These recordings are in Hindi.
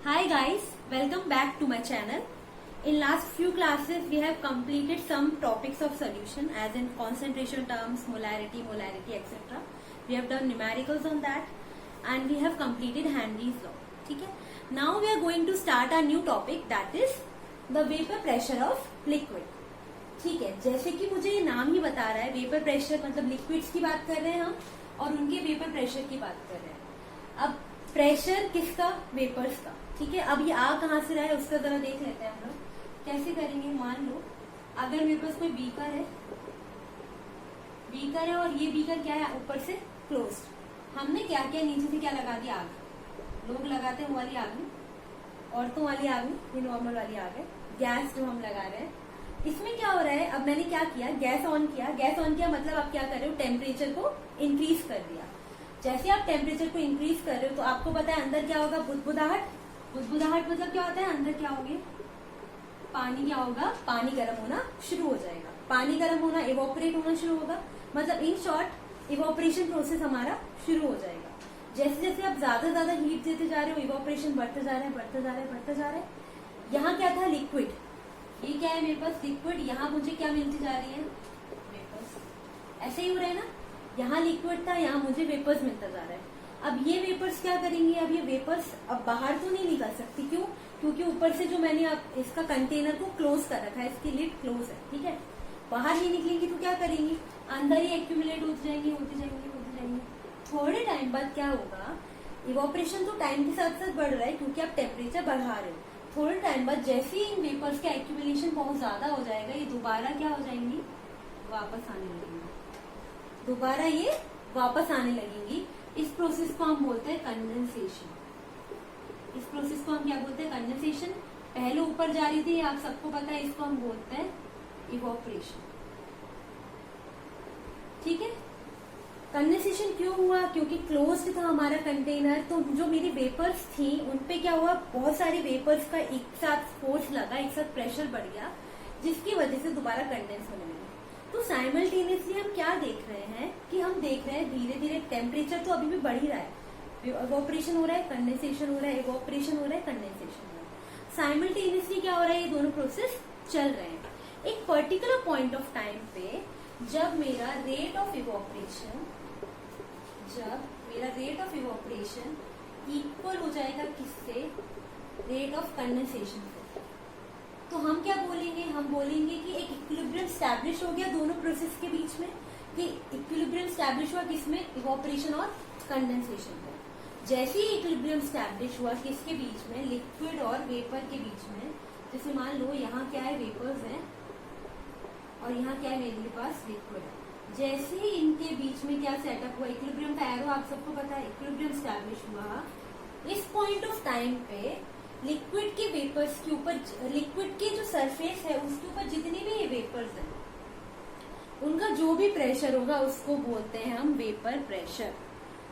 Hi guys, welcome back to my channel. In last few classes we have completed some topics of solution as in concentration terms, molarity, etc. We have done numericals on that and we have completed Henry's law. ठीक है? Now we are going to start a new topic that is the vapor pressure of liquid. ठीक है, जैसे कि मुझे ये नाम ही बता रहा है वेपर प्रेशर मतलब लिक्विड्स की बात कर रहे हैं हम और उनके वेपर प्रेशर की बात कर रहे हैं। अब प्रेशर किसका? वेपर्स का। ठीक है, अब ये आ कहाँ से रहा है उसका जरा देख लेते हैं हम लोग। कैसे करेंगे? मान लो अगर मेरे पास कोई बीकर है और ये बीकर क्या है? ऊपर से क्लोज्ड। हमने क्या किया? नीचे से क्या लगा दिया? आग। लोग लगाते हैं वो वाली आग में, औरतों वाली आग में, ये नॉर्मल वाली आग है, गैस जो हम लगा रहे हैं। इसमें क्या हो रहा है? अब मैंने क्या किया? गैस ऑन किया मतलब आप क्या कर रहे हो? टेम्परेचर को इंक्रीज कर दिया। जैसे आप टेम्परेचर को इंक्रीज कर रहे हो तो आपको पता है अंदर क्या होगा? बुदबुदाहट मतलब क्या होता है? अंदर क्या होगी? पानी क्या होगा? पानी गर्म होना शुरू हो जाएगा। पानी गर्म होना, इवोपरेट होना शुरू होगा, मतलब इन शॉर्ट इवोपरेशन प्रोसेस हमारा शुरू हो जाएगा। जैसे जैसे आप ज्यादा हीट देते जा रहे हो इवोपरेशन बढ़ते जा रहे हैं। यहाँ क्या था? लिक्विड। ये क्या है मेरे पास? लिक्विड। यहाँ मुझे क्या मिलती जा रही है? वेपर्स। ऐसे ही हो रहा है ना? यहाँ लिक्विड था, यहाँ मुझे वेपर्स मिलता जा रहा है। अब ये वेपर्स क्या करेंगे? अब ये वेपर्स अब बाहर तो नहीं निकल सकती। क्यों? क्योंकि ऊपर से जो मैंने अब इसका कंटेनर को क्लोज कर रखा है, इसकी लिड क्लोज है। ठीक है, बाहर नहीं निकलेंगी तो क्या करेंगी? अंदर ही एक्यूमुलेट होती जाएंगी। थोड़े टाइम बाद क्या होगा? इवोपरेशन तो टाइम के साथ साथ बढ़ रहा है क्योंकि आप टेम्परेचर बढ़ा रहे हो। थोड़े टाइम बाद जैसे ही इन वेपर्स का एक्यूमुलेशन बहुत ज्यादा हो जाएगा, ये दोबारा क्या हो जाएंगी? वापस आने लगेंगी। इस प्रोसेस को हम बोलते हैं कंडेंसेशन। पहले ऊपर जा रही थी, आप सबको पता है, इसको हम बोलते हैं इवोपरेशन। ठीक है, कंडेंसेशन क्यों हुआ? क्योंकि क्लोज्ड था हमारा कंटेनर, तो जो मेरी वेपर्स थी उनपे क्या हुआ? बहुत सारी वेपर्स का एक साथ फोर्स लगा, एक साथ प्रेशर बढ़ गया, जिसकी वजह से दोबारा कंडेंस होने लगी। तो साइमल्टेनियसली हम क्या देख रहे हैं कि हम देख रहे हैं धीरे धीरे टेम्परेचर तो अभी भी बढ़ ही रहा है। इवोपरेशन हो रहा है, कंडेंसेशन हो रहा है, इवोपरेशन हो रहा है, कंडेंसेशन हो रहा है। साइमल्टेनियसली क्या हो रहा है? ये दोनों प्रोसेस चल रहे हैं। एक पर्टिकुलर पॉइंट ऑफ टाइम पे जब मेरा रेट ऑफ इवोपरेशन इक्वल हो जाएगा किससे? रेट ऑफ कंडेंसेशन से, तो हम क्या बोलेंगे? हम बोलेंगे कि एक इक्विलिब्रियम स्टैब्लिश हो गया दोनों प्रोसेस के बीच में। कि इक्विलिब्रियम स्टैब्लिश हुआ किसमें? इवोपरेशन और कंडेंसेशन में। जैसे ही इक्विलिब्रियम स्टैब्लिश हुआ किसके बीच में? लिक्विड और वेपर के बीच में। जैसे मान लो यहाँ क्या है? वेपर्स हैं और यहाँ क्या है? मेरे पास लिक्विड है। जैसे ही इनके बीच में क्या सेटअप हुआ? इक्विलिब्रियम का एरो आप सबको पता है, इक्विलिब्रियम स्टैब्लिश हुआ। इस पॉइंट ऑफ टाइम पे लिक्विड के वेपर्स के ऊपर, लिक्विड के जो सरफेस है उसके ऊपर जितने भी ये वेपर्स हैं उनका जो भी प्रेशर होगा उसको बोलते हैं हम वेपर प्रेशर।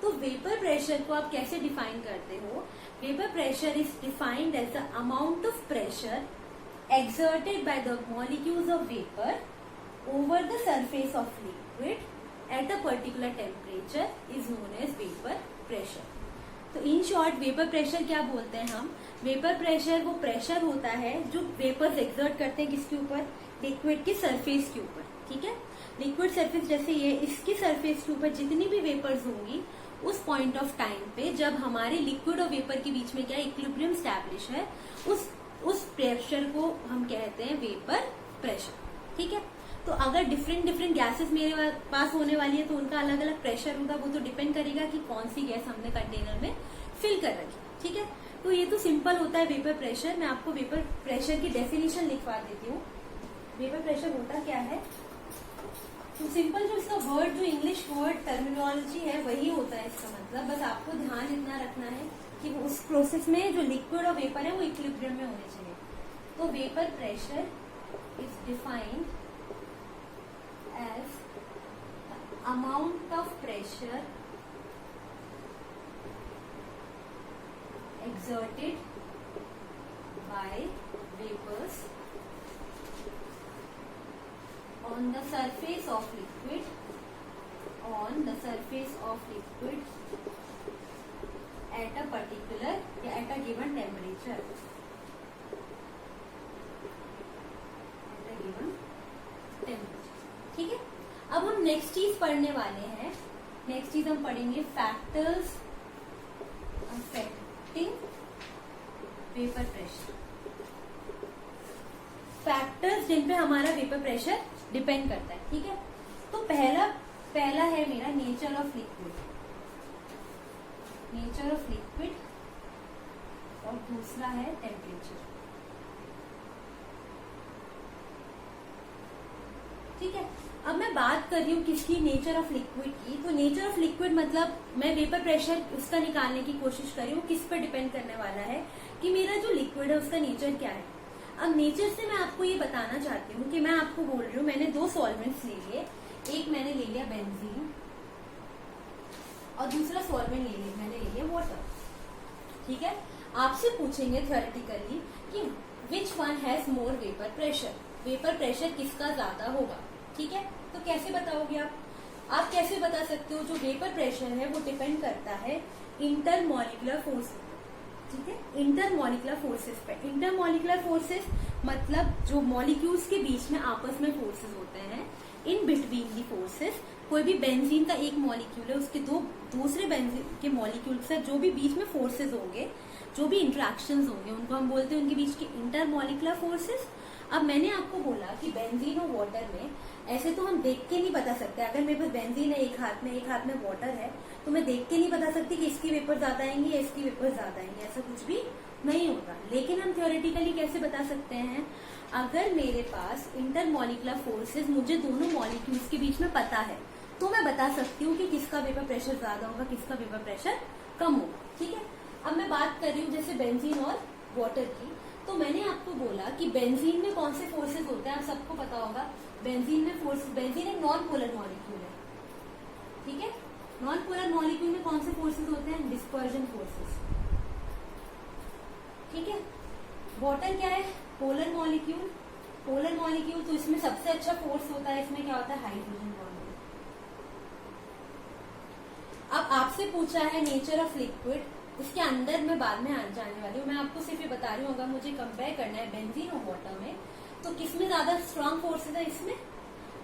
तो वेपर प्रेशर को आप कैसे डिफाइन करते हो? Vapour pressure is defined as the amount of pressure exerted by the molecules of vapor over the surface of liquid at a particular temperature is known as vapor pressure. तो इन शॉर्ट वेपर प्रेशर क्या बोलते हैं हम? वेपर प्रेशर वो प्रेशर होता है जो वेपर्स एक्सर्ट करते हैं किसके ऊपर? लिक्विड के सरफेस के ऊपर। ठीक है, लिक्विड सरफेस जैसे ये, इसकी सरफेस के ऊपर जितनी भी वेपर्स होंगी उस पॉइंट ऑफ टाइम पे जब हमारे लिक्विड और वेपर के बीच में क्या इक्विलिब्रियम स्टैब्लिश है, उस प्रेशर को हम कहते हैं वेपर प्रेशर। ठीक है, तो अगर डिफरेंट गैसेस मेरे पास होने वाली है तो उनका अलग अलग प्रेशर होगा। वो तो डिपेंड करेगा कि कौन सी गैस हमने कंटेनर में फिल कर रखी। ठीक है, तो ये तो सिंपल होता है वेपर प्रेशर। मैं आपको वेपर प्रेशर की डेफिनेशन लिखवा देती हूँ। वेपर प्रेशर होता क्या है? तो सिंपल जो इसका वर्ड, जो इंग्लिश वर्ड टर्मिनोलॉजी है वही होता है इसका मतलब। बस आपको ध्यान इतना रखना है कि उस प्रोसेस में जो लिक्विड और वेपर है वो इक्विलिब्रियम में होने चाहिए। तो vapour pressure is defined as amount of pressure exerted by vapors on the surface of liquid at a particular या at a given temperature. ठीक है, अब हम नेक्स्ट चीज पढ़ने वाले हैं। नेक्स्ट चीज हम पढ़ेंगे factors affecting vapour pressure. Factors जिन पे हमारा वेपर प्रेशर डिपेंड करता है। ठीक है, तो पहला है मेरा nature of liquid, nature of liquid, और दूसरा है टेम्परेचर। ठीक है, अब मैं बात कर रही हूँ किसकी, नेचर ऑफ लिक्विड की। तो नेचर ऑफ लिक्विड मतलब मैं वेपर प्रेशर उसका निकालने की कोशिश कर रही हूँ, किस पर डिपेंड करने वाला है कि मेरा जो लिक्विड है उसका नेचर क्या है। अब नेचर से मैं आपको ये बताना चाहती हूँ कि मैं आपको बोल रही हूँ मैंने दो सॉल्वेंट्स ले लिए, एक मैंने ले लिया बेंजीन और दूसरा सॉल्वेंट मैंने ले लिया वाटर। ठीक है, आपसे पूछेंगे थ्योरेटिकली कि which one has more vapour pressure, vapour pressure किसका ज्यादा होगा। ठीक है, तो कैसे बताओगे आप कैसे बता सकते हो, जो वेपर प्रेशर है वो डिपेंड करता है इंटरमॉलिक्यूलर फोर्स। ठीक है, इंटरमॉलिक्यूलर फोर्सेस पे। इंटरमॉलिक्यूलर फोर्सेस मतलब जो मॉलिक्यूल्स के बीच में आपस में फोर्सेस होते हैं, इन बिटवीन दी फोर्सेस। कोई भी बेंजीन का एक मॉलिक्यूल है, उसके दो दूसरे बेंजीन के मॉलिक्यूल से जो भी बीच में फोर्सेस होंगे, जो भी इंटरेक्शंस होंगे, उनको हम बोलते हैं उनके बीच के इंटरमॉलिक्यूलर फोर्सेस। अब मैंने आपको बोला कि बेंजीन और वाटर में ऐसे तो हम देख के नहीं बता सकते। अगर मेरे पास बेंजीन है एक हाथ में वाटर है, तो मैं देख के नहीं बता सकती कि इसकी वेपर ज्यादा आएंगी या इसकी वेपर ज्यादा आएंगी, ऐसा कुछ भी नहीं होगा। लेकिन हम थ्योरेटिकली कैसे बता सकते हैं, अगर मेरे पास इंटरमॉलिक्यूलर फोर्सेस मुझे दोनों मॉलिक्यूल्स के बीच में पता है, तो मैं बता सकती हूँ कि किसका वेपर प्रेशर ज्यादा होगा, किसका वेपर प्रेशर कम होगा। ठीक है, अब मैं बात कर रही हूँ जैसे बेंजीन और वाटर की। तो मैंने आपको बोला कि बेंजीन में कौन से फोर्सेस होते हैं, आप सबको पता होगा। बेंजीन में फोर्स, बेंजीन एक नॉन पोलर मॉलिक्यूल है। ठीक है, नॉन पोलर मॉलिक्यूल में कौन से फोर्सेस होते हैं, डिस्पर्जन फोर्सेस। ठीक है, वाटर क्या है, पोलर मॉलिक्यूल। पोलर मॉलिक्यूल तो इसमें सबसे अच्छा फोर्स होता है, इसमें क्या होता है, हाइड्रोजन बॉन्ड। अब आपसे पूछा है नेचर ऑफ लिक्विड, इसके अंदर मैं बाद में जाने वाली हूँ। मैं आपको सिर्फ ये बता रही हूँ, अगर मुझे कंपेयर करना है बेंजीन और वाटर में, तो किसमें ज्यादा स्ट्रांग फोर्सेस है,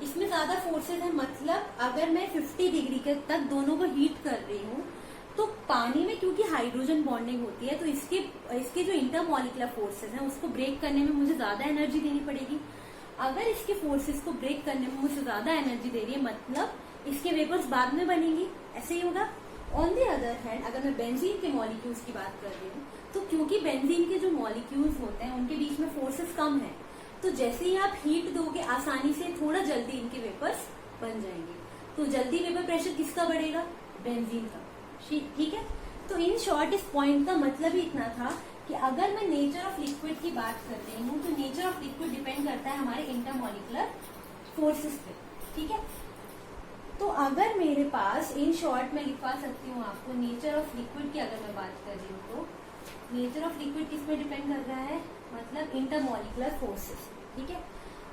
इसमें ज्यादा फोर्सेस है। मतलब अगर मैं 50 डिग्री के तक दोनों को हीट कर रही हूँ, तो पानी में क्योंकि हाइड्रोजन बॉन्डिंग होती है, तो इसके जो इंटरमॉलिक्यूलर फोर्सेस हैं उसको ब्रेक करने में मुझे ज्यादा एनर्जी देनी पड़ेगी। अगर इसके फोर्सेस को ब्रेक करने में मुझे ज्यादा एनर्जी दे रही है, मतलब इसके वेपर्स बाद में बनेंगी, ऐसे ही होगा। ऑन द अदर हैंड अगर मैं बेंजीन के मॉलिक्यूल्स की बात कर रही हूँ, तो क्योंकि बेंजीन के जो मॉलिक्यूल्स होते हैं उनके बीच में फोर्सेस कम है, तो जैसे ही आप हीट दोगे आसानी से थोड़ा जल्दी इनके वेपर्स बन जाएंगे। तो जल्दी वेपर प्रेशर किसका बढ़ेगा, बेंजीन का। ठीक है, तो इन शॉर्ट इस पॉइंट का मतलब ही इतना था कि अगर मैं नेचर ऑफ लिक्विड की बात कर रही हूँ, तो नेचर ऑफ लिक्विड डिपेंड करता है हमारे इंटरमॉलिक्यूलर फोर्सेस पे। ठीक है, तो अगर मेरे पास इन शॉर्ट में लिखवा सकती हूँ आपको, नेचर ऑफ लिक्विड की अगर मैं बात कर रही हूँ, तो नेचर ऑफ लिक्विड किस पे डिपेंड कर रहा है, मतलब इंटरमॉलिक्यूलर फोर्सेस। ठीक है,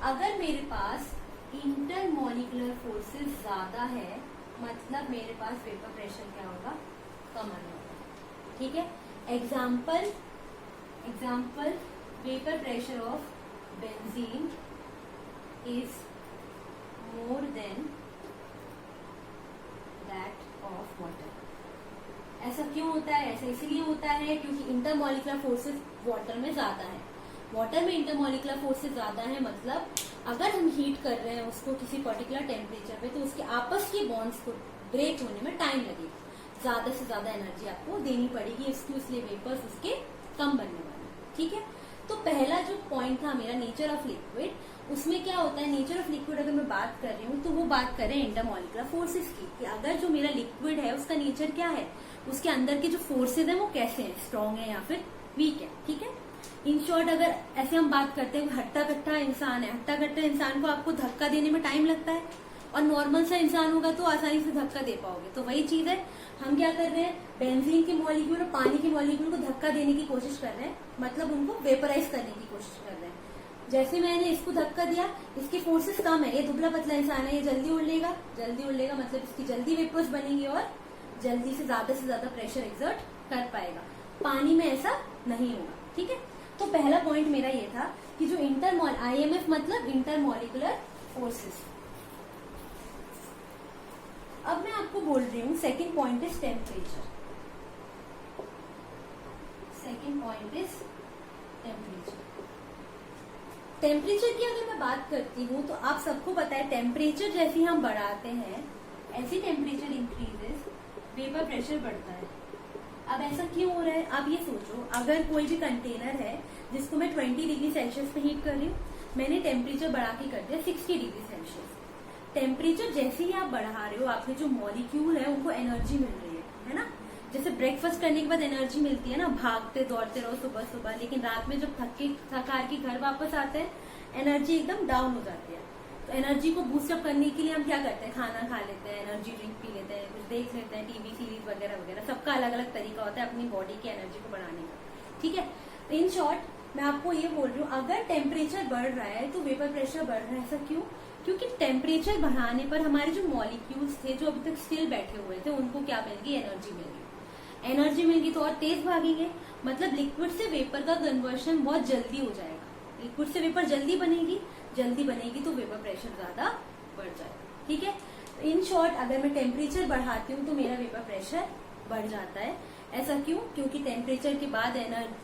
अगर मेरे पास इंटरमॉलिक्यूलर फोर्सेस ज्यादा है, मतलब मेरे पास वेपर प्रेशर क्या होगा, कम आने होगा। ठीक है, example vapour pressure of benzene is more than that of water. ऐसा क्यों होता है, ऐसा इसलिए होता है क्योंकि इंटरमॉलिक्यूलर फोर्सेस वाटर में ज्यादा है। वाटर में इंटरमॉलिक्यूलर फोर्सेस ज्यादा है, मतलब अगर हम हीट कर रहे हैं उसको किसी पर्टिकुलर टेम्परेचर पे, तो उसके आपस के बॉन्ड्स को ब्रेक होने में टाइम लगेगा, ज्यादा से ज्यादा एनर्जी आपको देनी पड़ेगी इसकी, इसलिए वेपर्स उसके कम बनने वाले। ठीक है, तो पहला जो पॉइंट था मेरा नेचर ऑफ लिक्विड, उसमें क्या होता है, नेचर ऑफ लिक्विड अगर मैं बात कर रही हूँ तो वो बात कर रहे हैं इंटरमॉलिक्यूलर फोर्सेस की, कि अगर जो मेरा लिक्विड है उसका नेचर क्या है, उसके अंदर के जो फोर्सेज है वो कैसे हैं, स्ट्रॉन्ग है या फिर वीक है। ठीक है, इन शॉर्ट अगर ऐसे हम बात करते हैं, हट्टा कट्टा इंसान है, हट्टा कट्टा इंसान को आपको धक्का देने में टाइम लगता है, और नॉर्मल सा इंसान होगा तो आसानी से धक्का दे पाओगे। तो वही चीज है, हम क्या कर रहे हैं, बेंजीन के मॉलिक्यूल और पानी के मॉलिक्यूल को धक्का देने की कोशिश कर रहे हैं, मतलब उनको वेपराइज करने की कोशिश कर रहे हैं। जैसे मैंने इसको धक्का दिया, इसके फोर्सेस कम है, ये दुबला पतला इंसान है, ये जल्दी उड़ लेगा मतलब इसकी जल्दी वेपर्स बनेंगी और जल्दी से ज्यादा प्रेशर एक्सर्ट कर पाएगा। पानी में ऐसा नहीं होगा। ठीक है, तो पहला पॉइंट मेरा ये था कि जो IMF मतलब इंटरमॉलिकुलर फोर्सेस। अब मैं आपको बोल रही हूँ second point is temperature. Second point is temperature. Temperature की अगर मैं बात करती हूँ तो आप सबको पता है टेम्परेचर जैसे हम बढ़ाते हैं ऐसी टेम्परेचर इंक्रीजेस, वेपर प्रेशर बढ़ता है। अब ऐसा क्यों हो रहा है? आप ये सोचो, अगर कोई भी कंटेनर है जिसको मैं 20 डिग्री सेल्सियस पे हीट कर रही हूँ, मैंने टेम्परेचर बढ़ा के कर दिया 60 डिग्री सेल्सियस। टेम्परेचर जैसे ही आप बढ़ा रहे हो, आपके जो मॉलिक्यूल है उनको एनर्जी मिल रही है ना। जैसे ब्रेकफास्ट करने के बाद एनर्जी मिलती है ना, भागते दौड़ते रहो सुबह सुबह, लेकिन रात में जब थक हार के घर वापस आते हैं एनर्जी एकदम डाउन हो जाती है। तो एनर्जी को बूस्टअप करने के लिए हम क्या करते हैं, खाना खा लेते हैं, एनर्जी ड्रिंक पी लेते हैं, कुछ देख लेते हैं, टीवी सीरीज वगैरह वगैरह। सबका अलग अलग तरीका होता है अपनी बॉडी की एनर्जी को बढ़ाने का, ठीक है। इन शॉर्ट मैं आपको ये बोल रही हूँ, अगर टेम्परेचर बढ़ रहा है तो वेपर प्रेशर बढ़ रहा है। ऐसा क्यों? क्योंकि टेम्परेचर बढ़ाने पर हमारे जो मॉलिक्यूल्स थे जो अभी तक स्टिल बैठे हुए थे उनको क्या मिल गई, एनर्जी मिल गई। एनर्जी मिल गई तो और तेज भागेंगे, मतलब लिक्विड से वेपर का कन्वर्शन बहुत जल्दी हो जाएगा। लिक्विड से वेपर जल्दी बनेगी तो वेपर प्रेशर ज्यादा बढ़ जाएगा, ठीक है। तो इन शॉर्ट अगर मैं टेम्परेचर बढ़ाती हूँ तो मेरा वेपर प्रेशर बढ़ जाता है। ऐसा क्यों? क्योंकि टेम्परेचर के बाद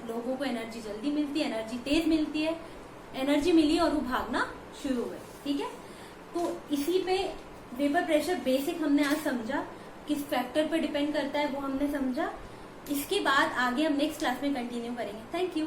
लोगों को एनर्जी जल्दी मिलती है, एनर्जी तेज मिलती है, एनर्जी मिली और वो भागना शुरू हुए, ठीक है। तो इसी पे वेपर प्रेशर बेसिक हमने आज समझा, किस फैक्टर पर डिपेंड करता है वो हमने समझा। इसके बाद आगे हम नेक्स्ट क्लास में कंटिन्यू करेंगे। Thank you.